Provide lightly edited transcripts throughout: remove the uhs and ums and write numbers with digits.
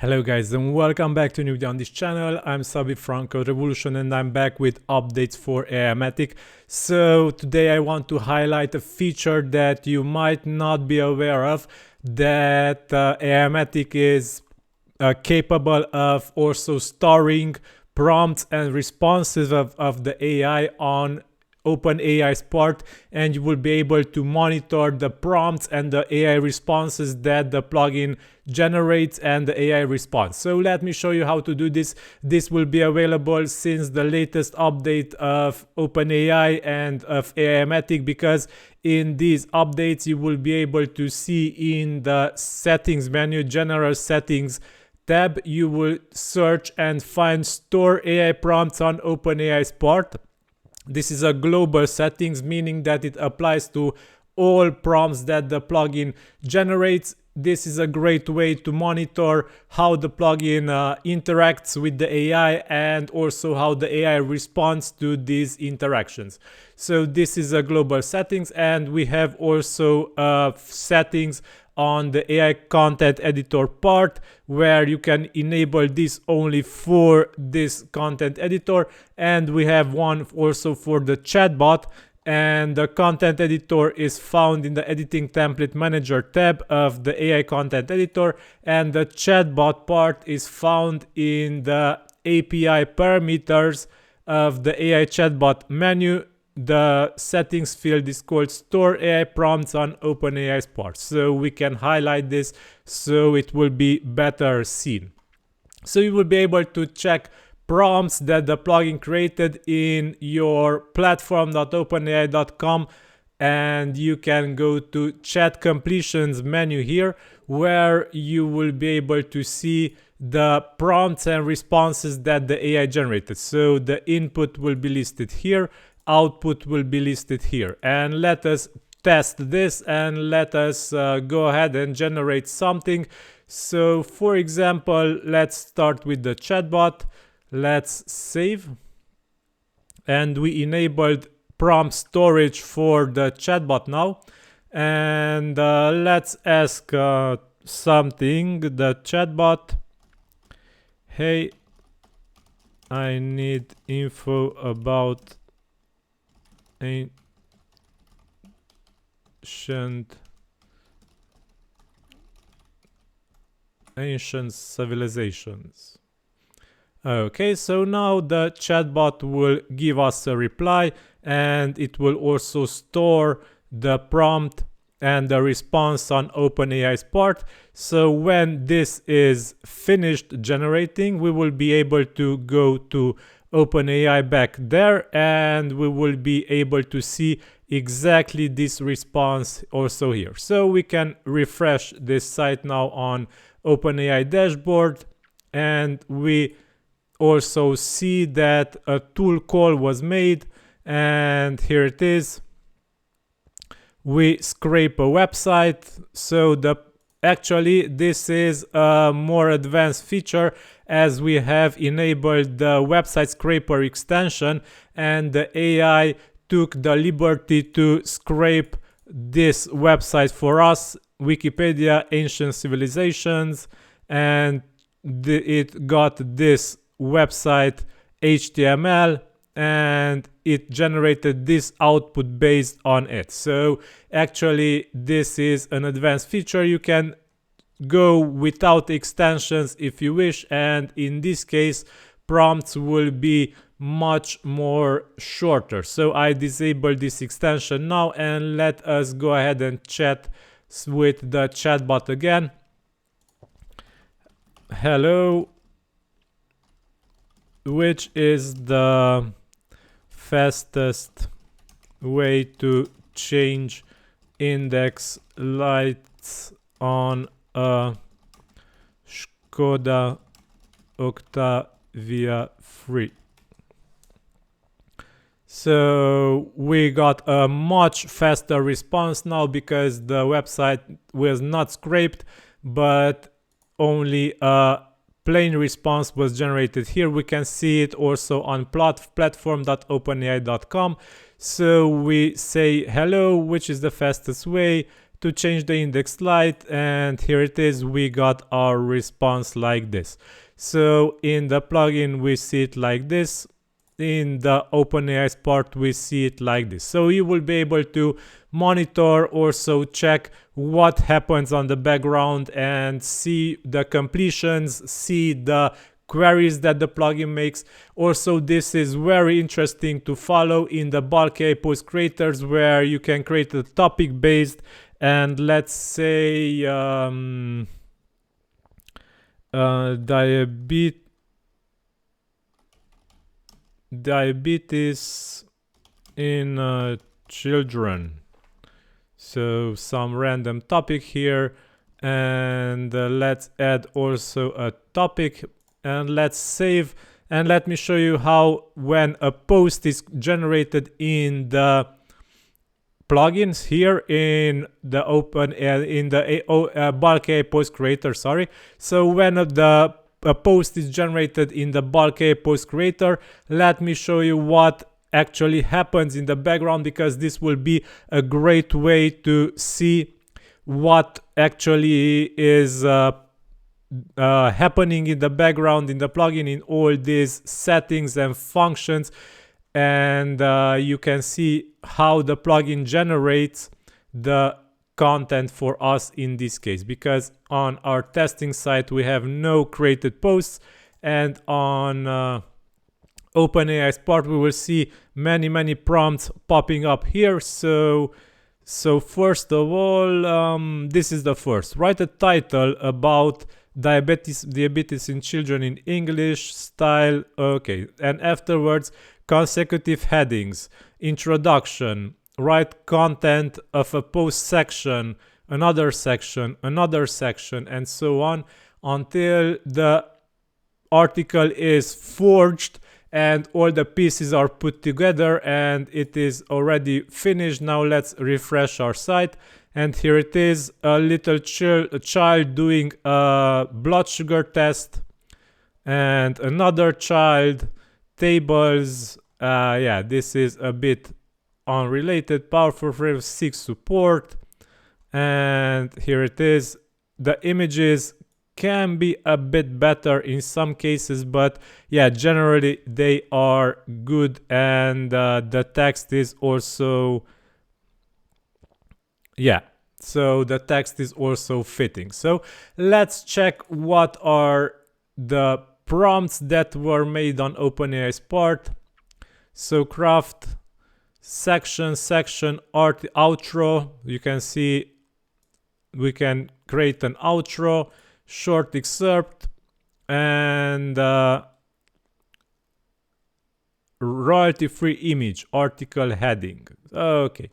Hello guys and welcome back to a new video on this channel. I'm Sabi from Code Revolution and I'm back with updates for Aimogen. So today I want to highlight a feature that you might not be aware of, that Aimogen is capable of also storing prompts and responses of the AI on OpenAI's part, and you will be able to monitor the prompts and the AI responses that the plugin generates and the AI response. So let me show you how to do this. This will be available since the latest update of OpenAI and of Aimogen, because in these updates you will be able to see in the settings menu, general settings tab, you will search and find store AI prompts on OpenAI's part. This is a global settings, meaning that it applies to all prompts that the plugin generates. This is a great way to monitor how the plugin interacts with the AI and also how the AI responds to these interactions. So this is a global settings, and we have also settings on the AI content editor part, where you can enable this only for this content editor, and we have one also for the chatbot. And the content editor is found in the editing template manager tab of the AI content editor, and the chatbot part is found in the API parameters of the AI chatbot menu. The settings field is called store AI prompts on OpenAI's part, so we can highlight this so it will be better seen. So you will be able to check prompts that the plugin created in your platform.openai.com, and you can go to chat completions menu here, where you will be able to see the prompts and responses that the AI generated. So the input will be listed here, output will be listed here, and let us test this and let us go ahead and generate something. So for example, let's start with the chatbot. Let's save, and we enabled prompt storage for the chatbot now, and let's ask something. The chatbot, hey, I need info about ancient civilizations. Okay, so now the chatbot will give us a reply, and it will also store the prompt and the response on OpenAI's part. So when this is finished generating, we will be able to go to OpenAI back there, and we will be able to see exactly this response also here. So we can refresh this site now on OpenAI dashboard, and we also see that a tool call was made, and here it is. We scrape a website. So actually this is a more advanced feature, as we have enabled the website scraper extension, and the AI took the liberty to scrape this website for us, Wikipedia Ancient Civilizations, and it got this website HTML, and it generated this output based on it. So actually this is an advanced feature. You can go without extensions if you wish, and in this case prompts will be much more shorter. So I disable this extension now, and let us go ahead and chat with the chatbot again. Hello, which is the fastest way to change index lights on a Skoda Octavia 3? So we got a much faster response now, because the website was not scraped, but only a plain response was generated here. We can see it also on platform.openai.com. So we say hello, which is the fastest way to change the index light, and here it is. We got our response like this. So in the plugin we see it like this. In the OpenAI's part we see it like this. So you will be able to monitor, also check what happens on the background and see the completions, see the queries that the plugin makes. Also, this is very interesting to follow in the bulk AI post creators, where you can create a topic based, and let's say diabetes in children. So some random topic here, and let's add also a topic, and let's save, and let me show you how when a post is generated in the plugins here in the bulk AI post creator. Sorry. So when a post is generated in the bulk AI post creator, let me show you what actually happens in the background, because this will be a great way to see what actually is happening in the background in the plugin, in all these settings and functions. And you can see how the plugin generates the content for us in this case, because on our testing site we have no created posts, and on OpenAI's part we will see many prompts popping up here. So first of all, this is the first. Write a title about diabetes in children in English style. Okay, and afterwards consecutive headings, introduction, write content of a post section, another section, and so on, until the article is forged and all the pieces are put together, and it is already finished. Now let's refresh our site, and here it is, a little child doing a blood sugar test, and another child, tables. Yeah, this is a bit unrelated. Powerful Frame 6 support, and here it is. The images can be a bit better in some cases, but yeah, generally they are good, and the text is also, yeah, so the text is also fitting. So let's check what are the prompts that were made on OpenAI's part. So craft section art outro. You can see we can create an outro, short excerpt, and royalty-free image, article heading. Okay,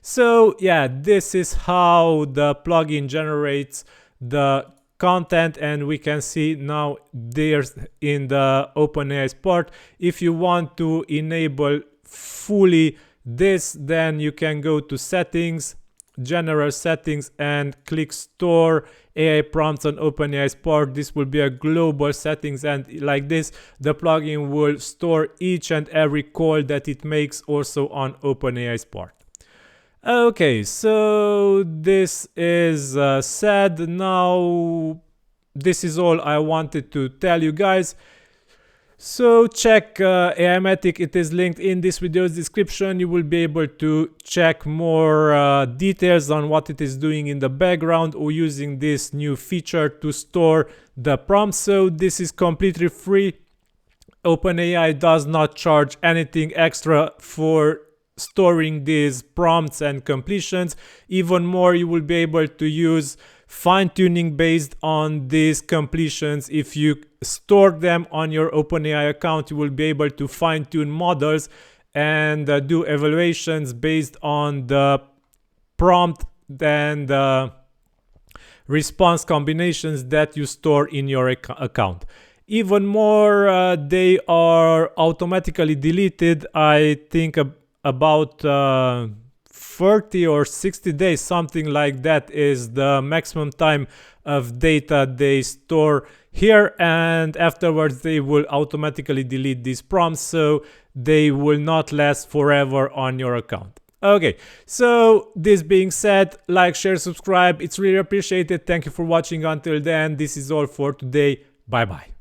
so yeah, this is how the plugin generates the content, and we can see now there's in the OpenAI's part. If you want to enable fully this, then you can go to settings, general settings, and click store AI prompts on OpenAI's part. This will be a global settings, and like this the plugin will store each and every call that it makes also on OpenAI's part. Okay, so this is said. Now this is all I wanted to tell you guys. So check Aimogen, it is linked in this video's description. You will be able to check more details on what it is doing in the background, or using this new feature to store the prompts. So this is completely free. OpenAI does not charge anything extra for storing these prompts and completions. Even more, you will be able to use fine-tuning based on these completions. If you store them on your OpenAI account, you will be able to fine-tune models and do evaluations based on the prompt and the response combinations that you store in your account. Even more, they are automatically deleted. I think about 30 or 60 days, something like that, is the maximum time of data they store here, and afterwards they will automatically delete these prompts, so they will not last forever on your account. Okay, so this being said, like, share, subscribe, it's really appreciated. Thank you for watching. Until then, this is all for today. Bye bye.